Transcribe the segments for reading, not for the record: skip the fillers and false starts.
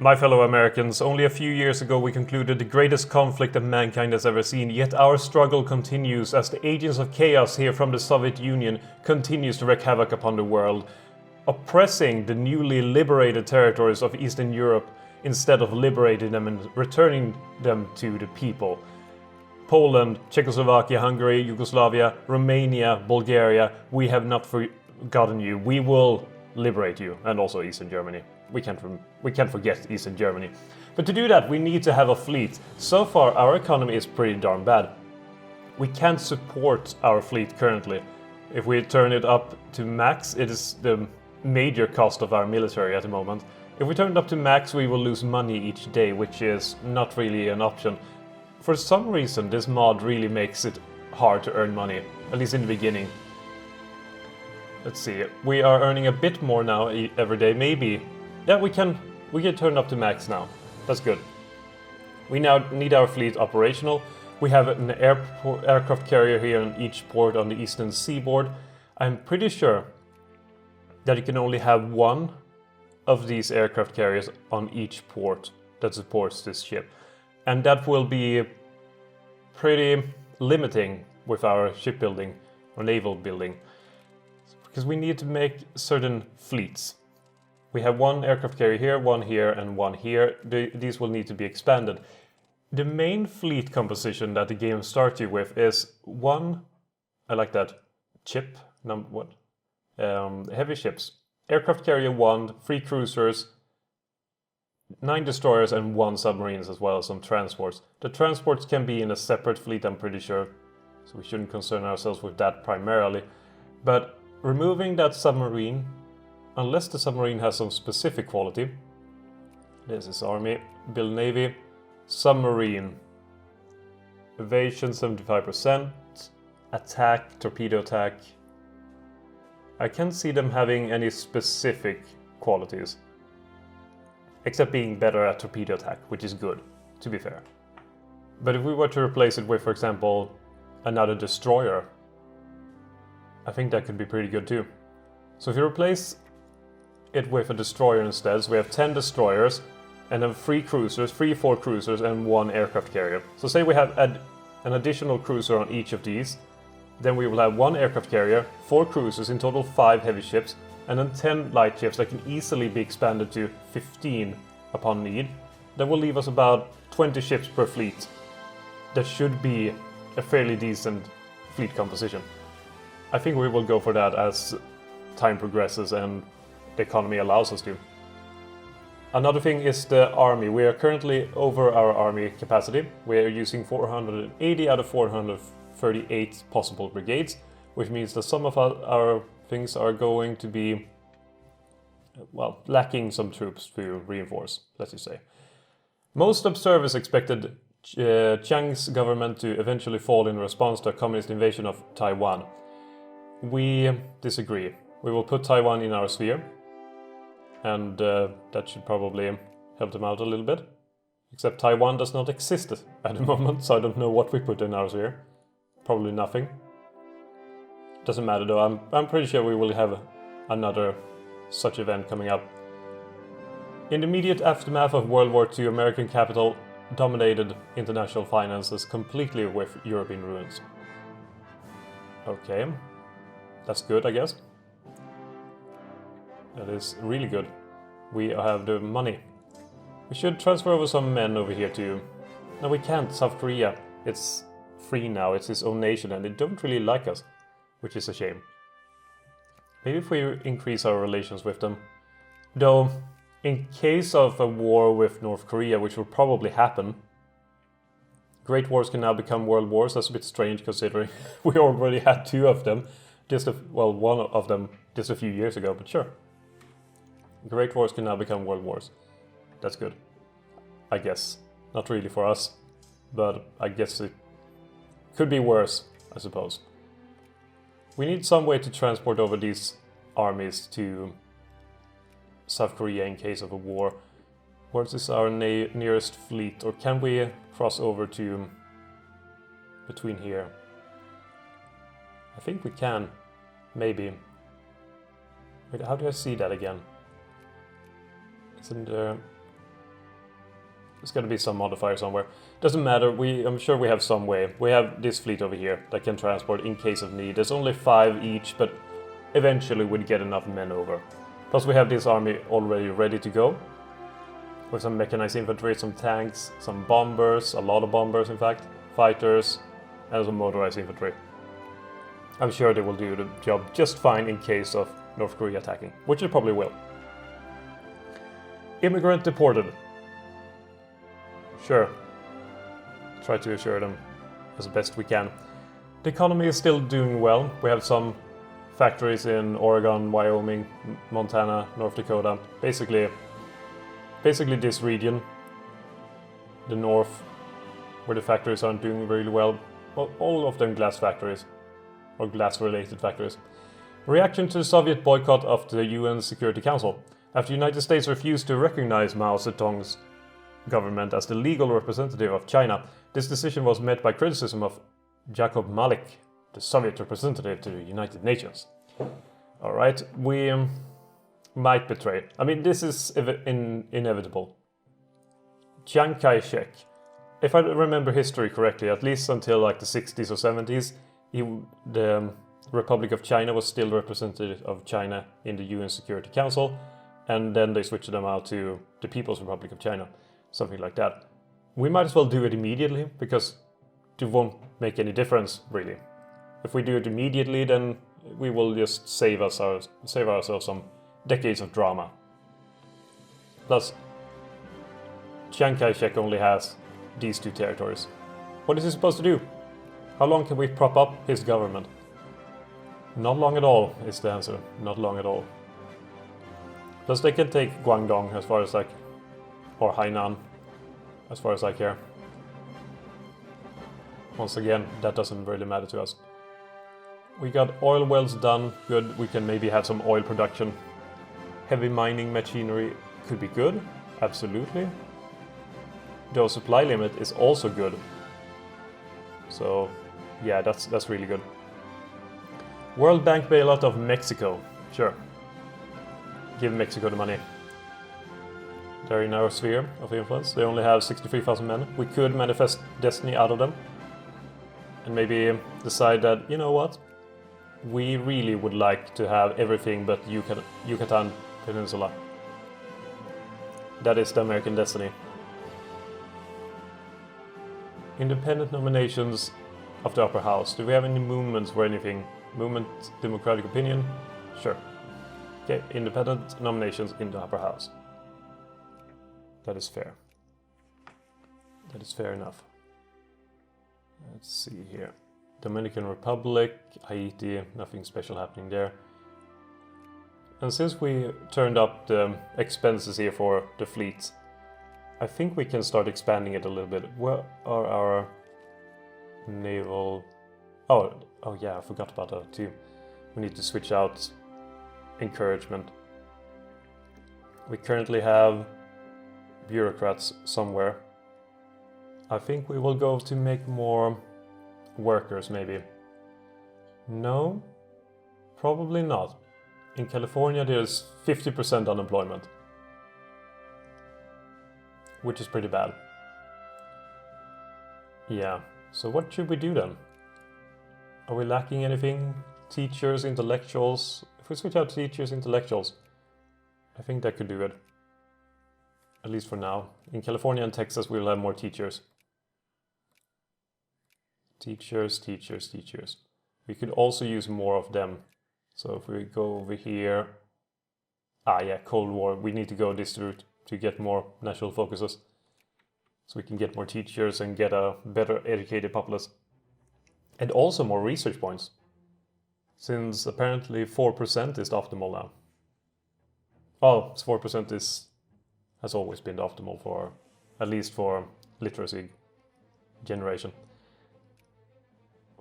My fellow Americans, only a few years ago we concluded the greatest conflict that mankind has ever seen, yet our struggle continues as the agents of chaos here from the Soviet Union continues to wreak havoc upon the world, oppressing the newly liberated territories of Eastern Europe instead of liberating them and returning them to the people. Poland, Czechoslovakia, Hungary, Yugoslavia, Romania, Bulgaria, we have not forgotten you. We will liberate you, and also Eastern Germany. We can't forget Eastern Germany. But to do that, we need to have a fleet. So far, our economy is pretty darn bad. We can't support our fleet currently. If we turn it up to max, it is the major cost of our military at the moment. If we turn it up to max, we will lose money each day, which is not really an option. For some reason, this mod really makes it hard to earn money, at least in the beginning. Let's see, we are earning a bit more now every day, maybe. Yeah, we can turn up to max now. That's good. We now need our fleet operational. We have an aircraft carrier here in each port on the eastern seaboard. I'm pretty sure that you can only have one of these aircraft carriers on each port that supports this ship. And that will be pretty limiting with our shipbuilding or naval building, because we need to make certain fleets. We have one aircraft carrier here, and one here. These will need to be expanded. The main fleet composition that the game starts you with is one, I like that, chip, number what? Heavy ships. Aircraft carrier 1, 3 cruisers, 9 destroyers and 1 submarines, as well as some transports. The transports can be in a separate fleet, I'm pretty sure, so we shouldn't concern ourselves with that primarily. But removing that submarine, unless the submarine has some specific quality. This is Army, build Navy, submarine. Evasion 75%, attack, torpedo attack. I can't see them having any specific qualities, except being better at torpedo attack, which is good, to be fair. But if we were to replace it with, for example, another destroyer, I think that could be pretty good too. So if you replace it with a destroyer instead, so we have 10 destroyers and then 3 cruisers, 4 cruisers and 1 aircraft carrier. So say we have an additional cruiser on each of these, then we will have 1 aircraft carrier, 4 cruisers, in total 5 heavy ships, and then 10 light ships that can easily be expanded to 15 upon need. That will leave us about 20 ships per fleet. That should be a fairly decent fleet composition. I think we will go for that as time progresses and the economy allows us to. Another thing is the army. We are currently over our army capacity. We are using 480 out of 438 possible brigades, which means that some of our things are going to be, well, lacking some troops to reinforce, let's just say. Most observers expected Chiang's government to eventually fall in response to a communist invasion of Taiwan. We disagree. We will put Taiwan in our sphere, and that should probably help them out a little bit. Except Taiwan does not exist at the moment, so I don't know what we put in our sphere. Probably nothing. Doesn't matter though, I'm pretty sure we will have another such event coming up. In the immediate aftermath of World War II, American capital dominated international finances completely with European ruins. Okay, that's good, I guess. That is really good. We have the money. We should transfer over some men over here too. No, we can't. South Korea, it's free now, it's its own nation and they don't really like us, which is a shame. Maybe if we increase our relations with them. Though, in case of a war with North Korea, which will probably happen, Great Wars can now become World Wars. That's a bit strange considering we already had 2 of them. One of them just a few years ago, but sure. Great Wars can now become World Wars. That's good. I guess. Not really for us, but I guess it could be worse, I suppose. We need some way to transport over these armies to South Korea in case of a war. Where is our nearest fleet? Or can we cross over to between here? I think we can. Maybe. Wait, how do I see that again? Isn't there... There's got to be some modifier somewhere. Doesn't matter, I'm sure we have some way. We have this fleet over here that can transport in case of need. There's only 5 each, but eventually we'd get enough men over. Plus we have this army already ready to go. With some mechanized infantry, some tanks, some bombers, a lot of bombers in fact, fighters, and some motorized infantry. I'm sure they will do the job just fine in case of North Korea attacking, which it probably will. Immigrant deported. Sure. Try to assure them as best we can. The economy is still doing well. We have some factories in Oregon, Wyoming, Montana, North Dakota. Basically this region, the north, where the factories aren't doing really well. Well, all of them glass factories, or glass-related factories. Reaction to the Soviet boycott of the UN Security Council. After the United States refused to recognize Mao Zedong's government as the legal representative of China, this decision was met by criticism of Jacob Malik, the Soviet representative to the United Nations. Alright, we might betray. I mean, this is inevitable. Chiang Kai-shek, if I remember history correctly, at least until like the 60s or 70s, the Republic of China was still representative of China in the UN Security Council, and then they switched them out to the People's Republic of China, something like that. We might as well do it immediately, because it won't make any difference, really. If we do it immediately, then we will just save ourselves some decades of drama. Plus, Chiang Kai-shek only has these 2 territories. What is he supposed to do? How long can we prop up his government? Not long at all is the answer. Not long at all. Plus they can take Guangdong as far as like, or Hainan, as far as I care. Once again, that doesn't really matter to us. We got oil wells done, good. We can maybe have some oil production. Heavy mining machinery could be good, absolutely. Though supply limit is also good. So yeah, that's really good. World Bank bailout of Mexico, sure. Give Mexico the money. They're in our sphere of influence. They only have 63,000 men. We could manifest destiny out of them. And maybe decide that, you know what? We really would like to have everything but Yucatan Peninsula. That is the American destiny. Independent nominations of the upper house. Do we have any movements or anything? Movement, democratic opinion? Sure. Okay, independent nominations in the upper house. That is fair. That is fair enough. Let's see here. Dominican Republic, Haiti, nothing special happening there. And since we turned up the expenses here for the fleet, I think we can start expanding it a little bit. Where are our naval... Oh yeah, I forgot about that too. We need to switch out encouragement. We currently have bureaucrats somewhere. I think we will go to make more workers, maybe. No, probably not. In California there's 50% unemployment, which is pretty bad. Yeah, so what should we do then? Are we lacking anything? Teachers, intellectuals? If we switch out teachers, intellectuals, I think that could do it. At least for now. In California and Texas we'll have more teachers. Teachers. We could also use more of them. So if we go over here... yeah, Cold War. We need to go this route to get more national focuses. So we can get more teachers and get a better educated populace. And also more research points. Since apparently 4% is the optimal now. Oh, 4% has always been the optimal for, at least for literacy generation.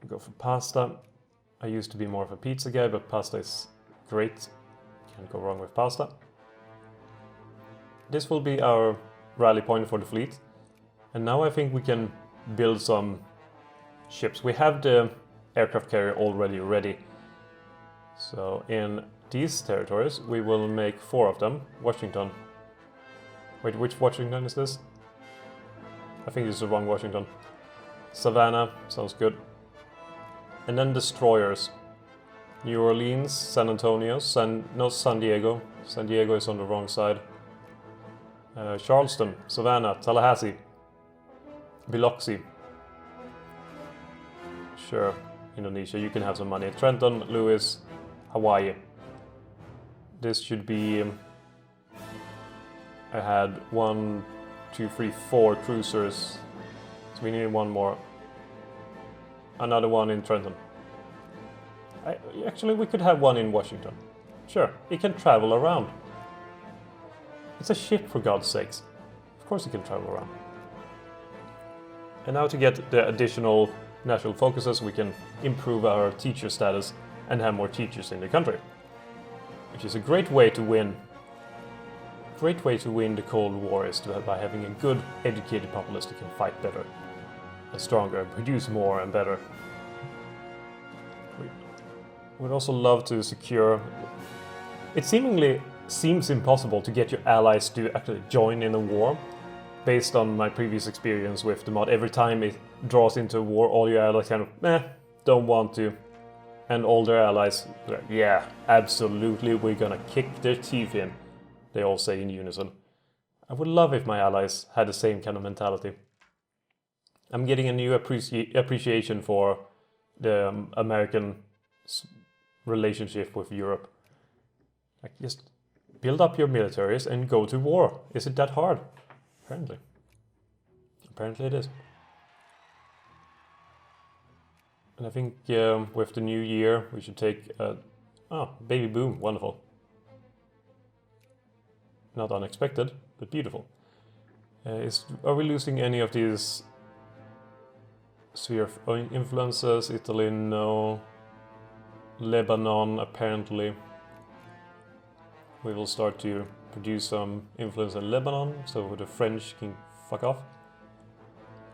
We go for pasta. I used to be more of a pizza guy, but pasta is great. Can't go wrong with pasta. This will be our rally point for the fleet. And now I think we can build some ships. We have the aircraft carrier already ready. So in these territories we will make 4 of them. Washington. Wait, which Washington is this? I think this is the wrong Washington. Savannah, sounds good. And then destroyers. New Orleans, San Antonio, no, San Diego. San Diego is on the wrong side. Charleston, Savannah, Tallahassee, Biloxi. Sure, Indonesia, you can have some money. Trenton, Lewis, Hawaii. This should be... I had 1, 2, 3, 4 cruisers. So we need one more. Another one in Trenton. Actually, we could have one in Washington. Sure, it can travel around. It's a ship, for God's sakes. Of course it can travel around. And now to get the additional national focuses, we can improve our teacher status and have more teachers in the country. Which is a great way to win. Great way to win the Cold War is by having a good, educated populace that can fight better and stronger and produce more and better. We'd also love to secure... It seemingly seems impossible to get your allies to actually join in a war. Based on my previous experience with the mod, every time it draws into a war, all your allies kind of, don't want to. And all their allies, like, yeah, absolutely, we're gonna kick their teeth in. They all say in unison. I would love if my allies had the same kind of mentality. I'm getting a new appreciation for the American relationship with Europe. Like, just build up your militaries and go to war. Is it that hard? Apparently. Apparently it is. And I think with the new year we should take... baby boom, wonderful. Not unexpected, but beautiful. Are we losing any of these sphere of influences? Italy, no. Lebanon, apparently. We will start to produce some influence in Lebanon, so the French can fuck off.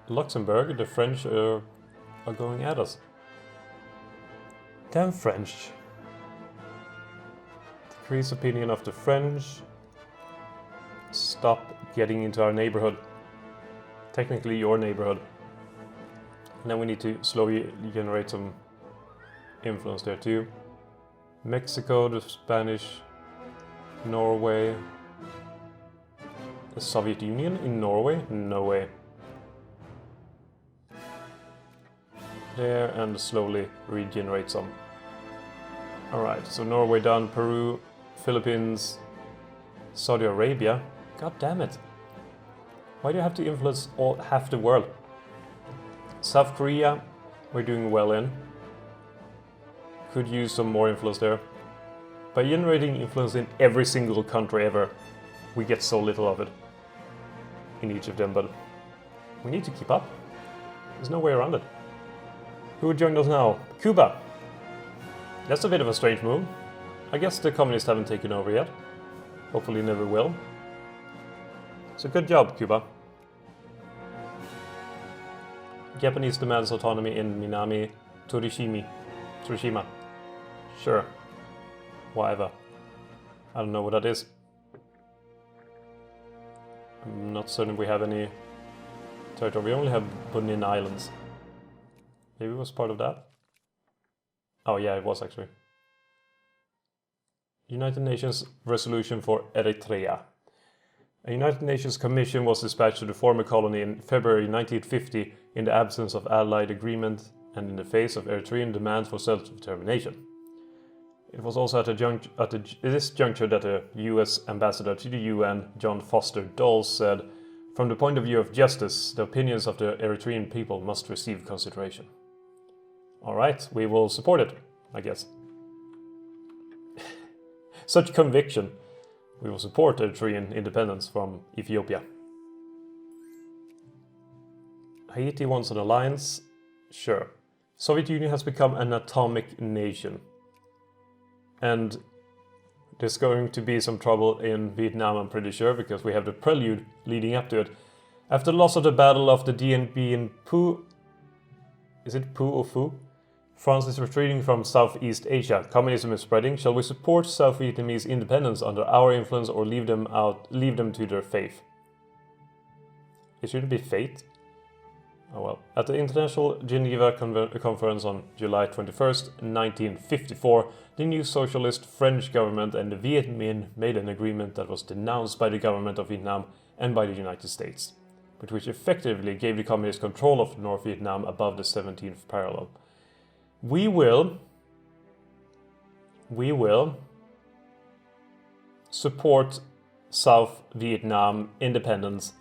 Luxembourg, the French are going at us. Damn French. Decrease opinion of the French. Stop getting into our neighborhood. Technically your neighborhood. And then we need to slowly generate some influence there too. Mexico, the Spanish, Norway. The Soviet Union in Norway? No way. There, and slowly regenerate some. Alright, so Norway done, Peru, Philippines, Saudi Arabia. God damn it. Why do you have to influence half the world? South Korea, we're doing well in. Could use some more influence there. By generating influence in every single country ever, we get so little of it in each of them, but we need to keep up. There's no way around it. Who joined us now? Cuba. That's a bit of a strange move. I guess the communists haven't taken over yet. Hopefully never will. So good job, Cuba. Japanese demands autonomy in Minami Tsushima. Sure. Whatever. I don't know what that is. I'm not certain we have any territory. We only have Bonin Islands. Maybe it was part of that? Oh yeah, it was actually. United Nations resolution for Eritrea. A United Nations commission was dispatched to the former colony in February 1950 in the absence of Allied agreement and in the face of Eritrean demands for self-determination. It was also at this juncture that the US ambassador to the UN, John Foster Dulles, said, "From the point of view of justice, the opinions of the Eritrean people must receive consideration." Alright, we will support it, I guess. Such conviction. We will support Eritrean independence from Ethiopia. Haiti wants an alliance? Sure. Soviet Union has become an atomic nation. And there's going to be some trouble in Vietnam, I'm pretty sure, because we have the prelude leading up to it. After the loss of the Battle of the Dien Bien Phu... Is it Phu or Phu? France is retreating from Southeast Asia. Communism is spreading. Shall we support South Vietnamese independence under our influence or leave them to their fate? It shouldn't be fate. Oh well. At the International Geneva Conference on July 21st, 1954, the new socialist French government and the Viet Minh made an agreement that was denounced by the government of Vietnam and by the United States, but which effectively gave the communists control of North Vietnam above the 17th parallel. We will support South Vietnam independence.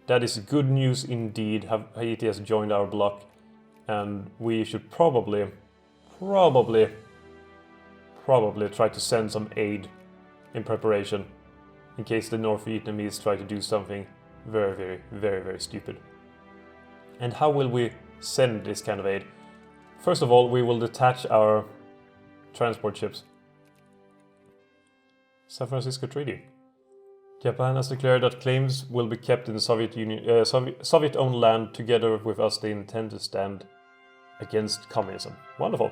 That is good news indeed. Haiti has joined our bloc, and we should probably try to send some aid in preparation in case the North Vietnamese try to do something very stupid. And how will we send this kind of aid? First of all, we will detach our transport ships. San Francisco Treaty. Japan has declared that claims will be kept in the Soviet-owned land. Together with us, they intend to stand against communism. Wonderful.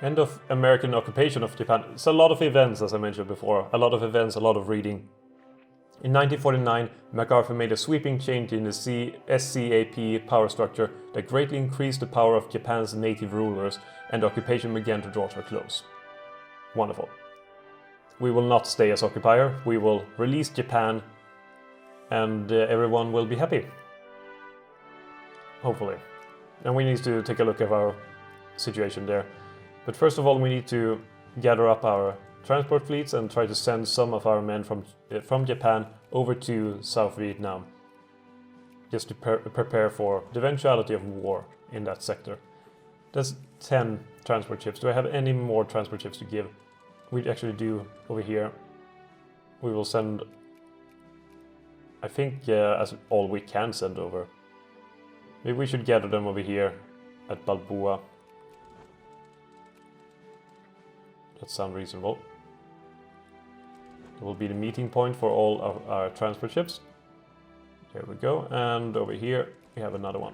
End of American occupation of Japan. It's a lot of events, as I mentioned before. A lot of events, a lot of reading. In 1949, MacArthur made a sweeping change in the SCAP power structure that greatly increased the power of Japan's native rulers, and the occupation began to draw to a close. Wonderful. We will not stay as occupier. We will release Japan, and everyone will be happy. Hopefully. And we need to take a look at our situation there. But first of all, we need to gather up our transport fleets and try to send some of our men from Japan over to South Vietnam, just to prepare for the eventuality of war in that sector. That's 10 transport ships. Do I have any more transport ships to give? We actually do over here. We will send, I think, as all we can send over. Maybe we should gather them over here at Balboa. That sounds reasonable. It will be the meeting point for all of our transport ships. There we go. And over here we have another one.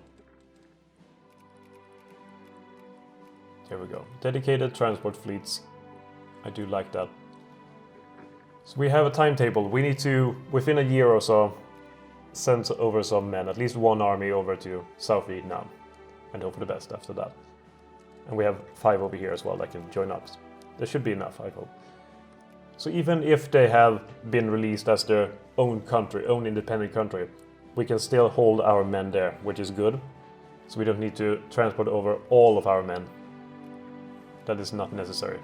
There we go. Dedicated transport fleets. I do like that. So we have a timetable. We need to, within a year or so, send over some men, at least one army over to South Vietnam, and hope for the best after that. And we have 5 over here as well that can join up. There should be enough, I hope. So even if they have been released as their own country, own independent country, we can still hold our men there, which is good. So we don't need to transport over all of our men. That is not necessary.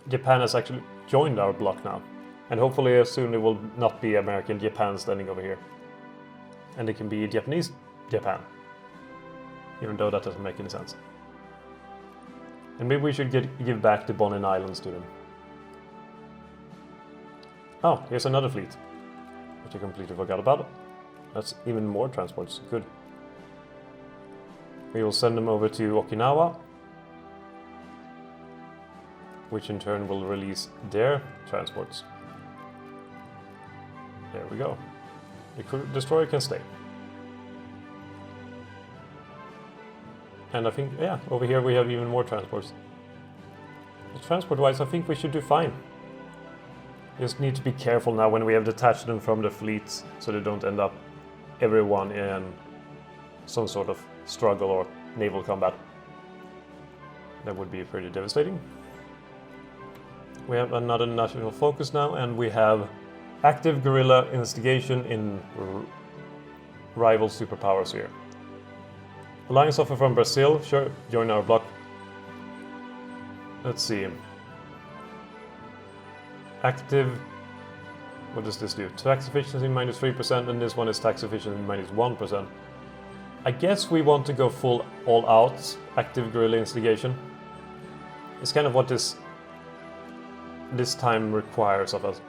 Japan has actually joined our bloc now, and hopefully soon it will not be American Japan standing over here, and it can be Japanese Japan, even though that doesn't make any sense. And maybe we should give back the Bonin Islands to them. Oh, here's another fleet, which I completely forgot about. That's even more transports. Good. We will send them over to Okinawa, which in turn will release their transports. There we go. The destroyer can stay. And I think, yeah, over here we have even more transports. Transport-wise, I think we should do fine. Just need to be careful now when we have detached them from the fleets, so they don't end up everyone in some sort of struggle or naval combat. That would be pretty devastating. We have another national focus now, and we have active guerrilla instigation in rival superpowers here. Alliance offer from Brazil, sure, join our bloc. Let's see. Active, what does this do? Tax efficiency -3%, and this one is tax efficiency -1%. I guess we want to go full all out active guerrilla instigation. It's kind of what this time requires of us.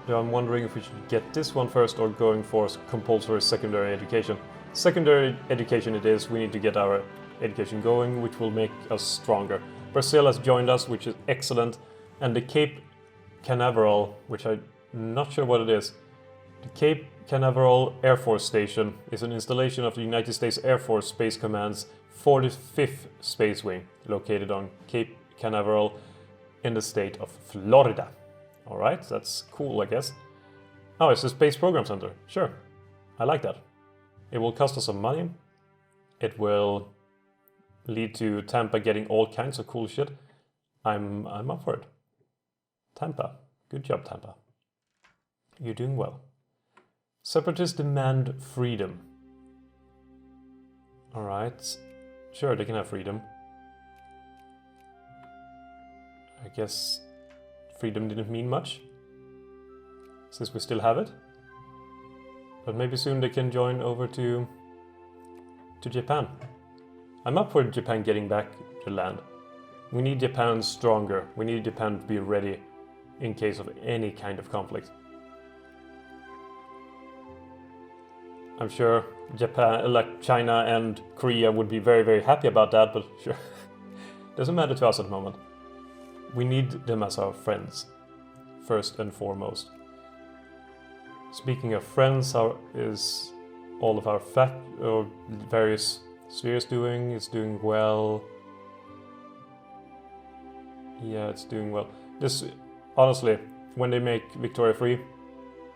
Now I'm wondering if we should get this one first or going for compulsory secondary education. Secondary education it is. We need to get our education going, which will make us stronger. Brazil has joined us, which is excellent. And the Cape Canaveral, which I'm not sure what it is. The Cape Canaveral Air Force Station is an installation of the United States Air Force Space Command's 45th Space Wing, located on Cape Canaveral in the state of Florida. Alright, that's cool, I guess. Oh, it's the Space Program Center. Sure. I like that. It will cost us some money. It will lead to Tampa getting all kinds of cool shit. I'm up for it. Tampa. Good job, Tampa. You're doing well. Separatists demand freedom. Alright. Sure, they can have freedom. I guess freedom didn't mean much, since we still have it. But maybe soon they can join over to Japan. I'm up for Japan getting back to land. We need Japan stronger. We need Japan to be ready in case of any kind of conflict. I'm sure Japan, like China and Korea, would be very, very happy about that, but sure, doesn't matter to us at the moment. We need them as our friends, first and foremost. Speaking of friends, how is all of our various spheres doing? It's doing well. Yeah, it's doing well. This, honestly, when they make Victoria free,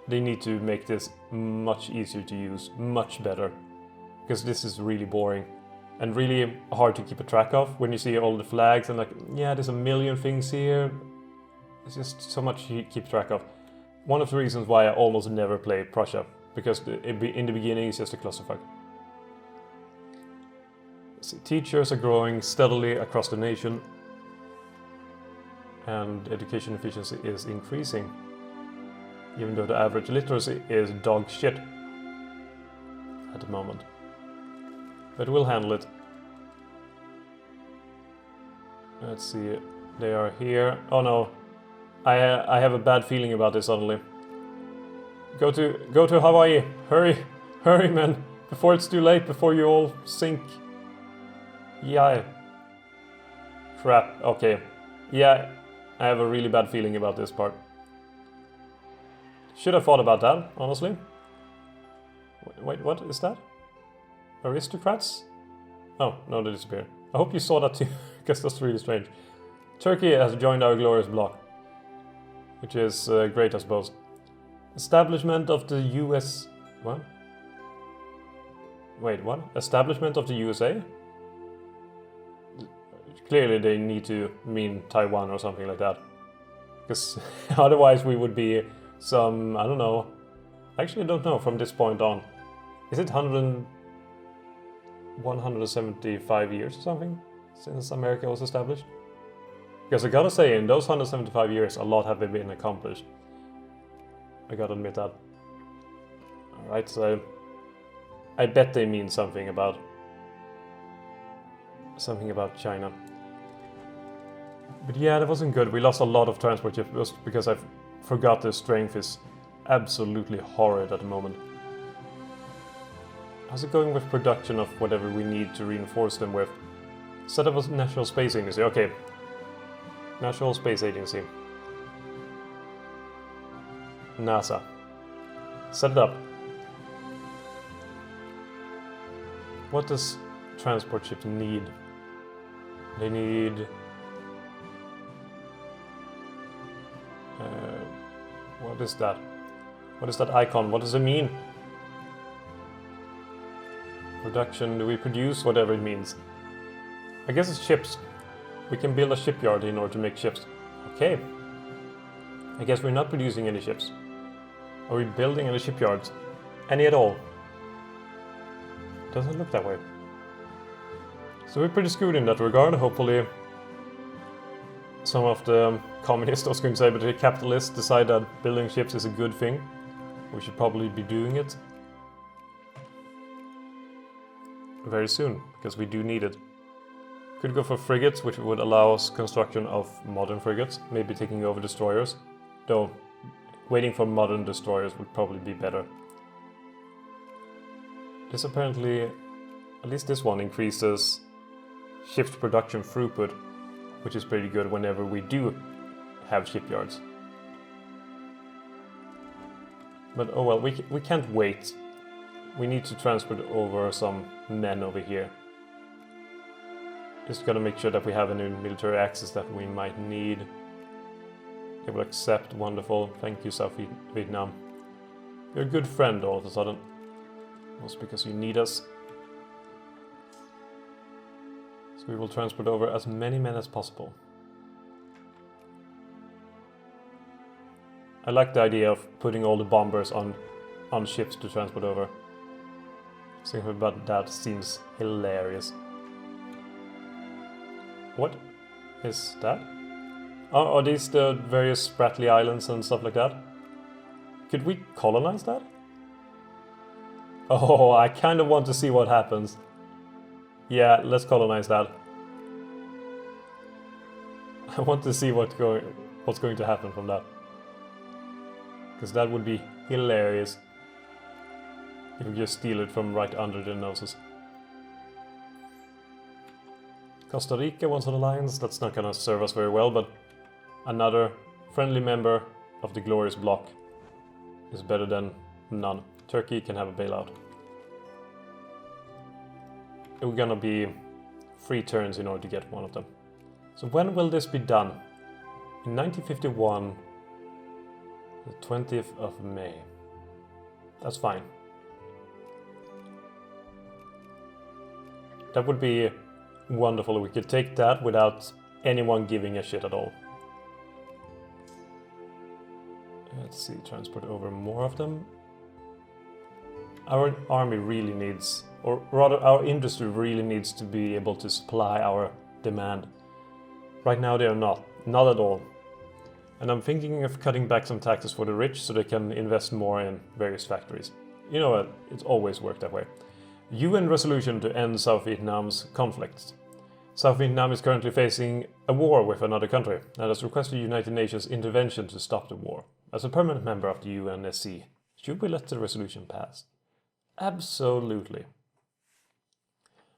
they need to make this much easier to use, much better. Because this is really boring and really hard to keep a track of when you see all the flags and like, yeah, there's a million things here. It's just so much to keep track of. One of the reasons why I almost never play Prussia, because in the beginning it's just a clusterfuck. See, teachers are growing steadily across the nation and education efficiency is increasing, even though the average literacy is dog shit at the moment. But we'll handle it. Let's see, they are here. Oh no, I have a bad feeling about this suddenly. Go to Hawaii, hurry man, before it's too late, before you all sink. Yeah. Crap, okay. Yeah, I have a really bad feeling about this part. Should have thought about that, honestly. Wait, what is that? Aristocrats? Oh, no, they disappeared. I hope you saw that too, because that's really strange. Turkey has joined our glorious bloc, which is great, I suppose. Establishment of the US... What? Wait, what? Establishment of the USA? Clearly they need to mean Taiwan or something like that. Because otherwise we would be some, I don't know. Actually I don't know from this point on. Is it 175 years or something since America was established? Because I gotta say, in those 175 years a lot have been accomplished. I gotta admit that. Alright, so I bet they mean something about China. But yeah, that wasn't good. We lost a lot of transport ships just because I forgot their strength is absolutely horrid at the moment. How's it going with production of whatever we need to reinforce them with? Set up a National Space Agency. Okay. National Space Agency. NASA. Set it up. What does transport ships need? They need... what is that? What is that icon? What does it mean? Production, do we produce? Whatever it means. I guess it's ships. We can build a shipyard in order to make ships. Okay. I guess we're not producing any ships. Are we building any shipyards? Any at all? Doesn't look that way. So we're pretty screwed in that regard. Hopefully some of the communists, I was going to say, but the capitalists decide that building ships is a good thing. We should probably be doing it very soon, because we do need it. Could go for frigates, which would allow us construction of modern frigates, maybe taking over destroyers. Though, waiting for modern destroyers would probably be better. This apparently, at least this one, increases ships production throughput, which is pretty good whenever we do have shipyards. But oh well, we can't wait. We need to transport over some men over here. Just gotta make sure that we have any military access that we might need. They will accept, wonderful. Thank you, South Vietnam. You're a good friend all of a sudden. Also because you need us. So we will transport over as many men as possible. I like the idea of putting all the bombers on ships to transport over. Thinking about that seems hilarious. What is that? Oh, are these the various Spratly Islands and stuff like that? Could we colonize that? Oh, I kind of want to see what happens. Yeah, let's colonize that. I want to see what's going to happen from that. Because that would be hilarious. If we just steal it from right under their noses. Costa Rica wants an alliance. That's not gonna serve us very well, but another friendly member of the glorious bloc is better than none. Turkey can have a bailout. We're gonna be 3 turns in order to get one of them. So when will this be done? In 1951, the 20th of May. That's fine. That would be wonderful. We could take that without anyone giving a shit at all. Let's see, transport over more of them. Our army really needs, or rather our industry really needs to be able to supply our demand. Right now they are not at all. And I'm thinking of cutting back some taxes for the rich so they can invest more in various factories. You know what, it's always worked that way. UN resolution to end South Vietnam's conflicts. South Vietnam is currently facing a war with another country and has requested United Nations intervention to stop the war. As a permanent member of the UNSC, should we let the resolution pass? Absolutely.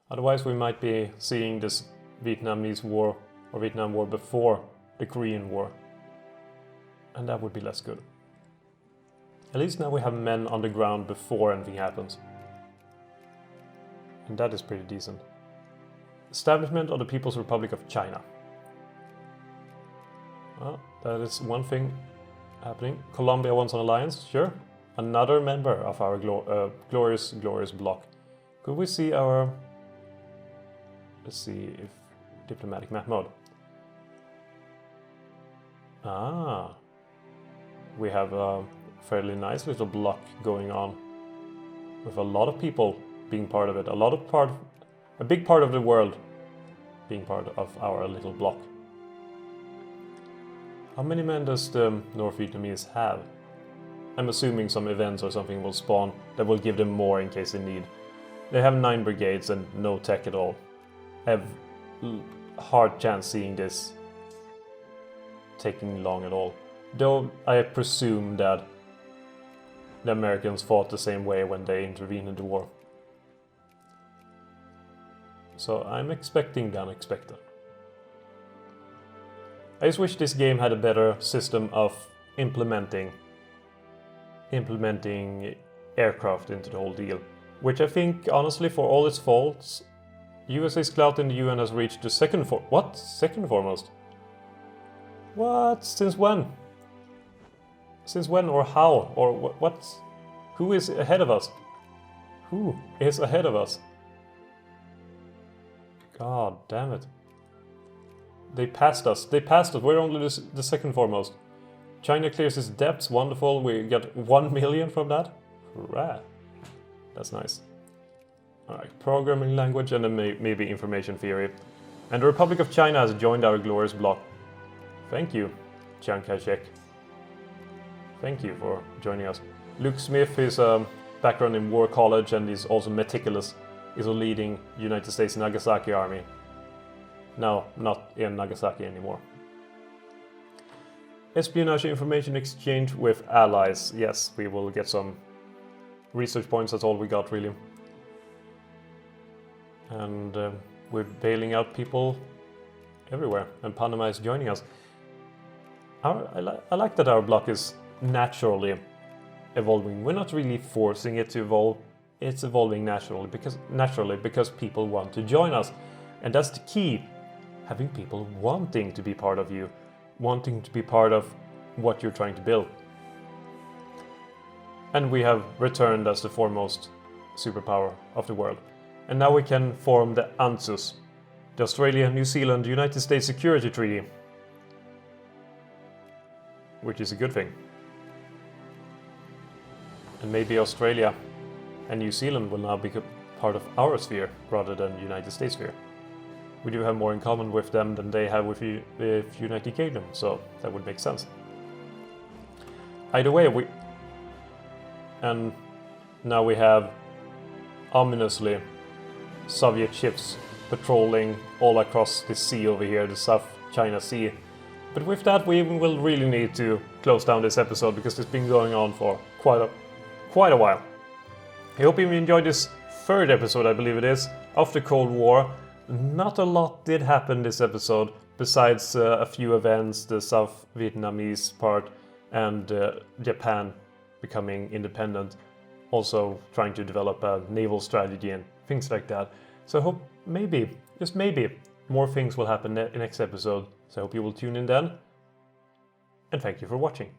Otherwise we might be seeing this Vietnamese war or Vietnam War before the Korean War. And that would be less good. At least now we have men on the ground before anything happens. And that is pretty decent. Establishment of the People's Republic of China. Well, that is one thing happening. Colombia wants an alliance, sure. Another member of our glorious bloc. Could we see our... Let's see if... Diplomatic map mode. Ah. We have a fairly nice little bloc going on. With a lot of people being part of it. A big part of the world being part of our little bloc. How many men does the North Vietnamese have? I'm assuming some events or something will spawn that will give them more in case they need. They have 9 brigades and no tech at all. I have a hard chance seeing this taking long at all. Though I presume that the Americans fought the same way when they intervened in the war. So I'm expecting the unexpected. I just wish this game had a better system of implementing aircraft into the whole deal. Which I think, honestly, for all its faults, USA's clout in the UN has reached the second foremost? What? Since when? Since when or how? Or what? Who is ahead of us? Who is ahead of us? God damn it. They passed us. We're only the second foremost. China clears its debts. Wonderful. We got 1 million from that. Hurrah. That's nice. Alright, programming language and then maybe information theory. And the Republic of China has joined our glorious bloc. Thank you, Chiang Kai-shek. Thank you for joining us. Luke Smith is a background in War College and is also meticulous. Is a leading United States Nagasaki army. No, not in Nagasaki anymore. Espionage information exchange with allies. Yes, we will get some research points. That's all we got, really. And we're bailing out people everywhere. And Panama is joining us. I like that our bloc is naturally evolving. We're not really forcing it to evolve. It's evolving naturally because people want to join us. And that's the key. Having people wanting to be part of you. Wanting to be part of what you're trying to build. and we have returned as the foremost superpower of the world. And now we can form the ANZUS, the Australia-New Zealand-United States Security Treaty, which is a good thing. And maybe Australia and New Zealand will now become part of our sphere rather than the United States sphere. We do have more in common with them than they have with United Kingdom, so that would make sense. Either way, and now we have ominously Soviet ships patrolling all across the sea over here, the South China Sea. But with that, we will really need to close down this episode because it's been going on for quite a while. I hope you enjoyed this third episode, I believe it is, of the Cold War. Not a lot did happen this episode, besides a few events, the South Vietnamese part and Japan becoming independent, also trying to develop a naval strategy and things like that. So I hope maybe, just maybe, more things will happen in the next episode. So I hope you will tune in then, and thank you for watching.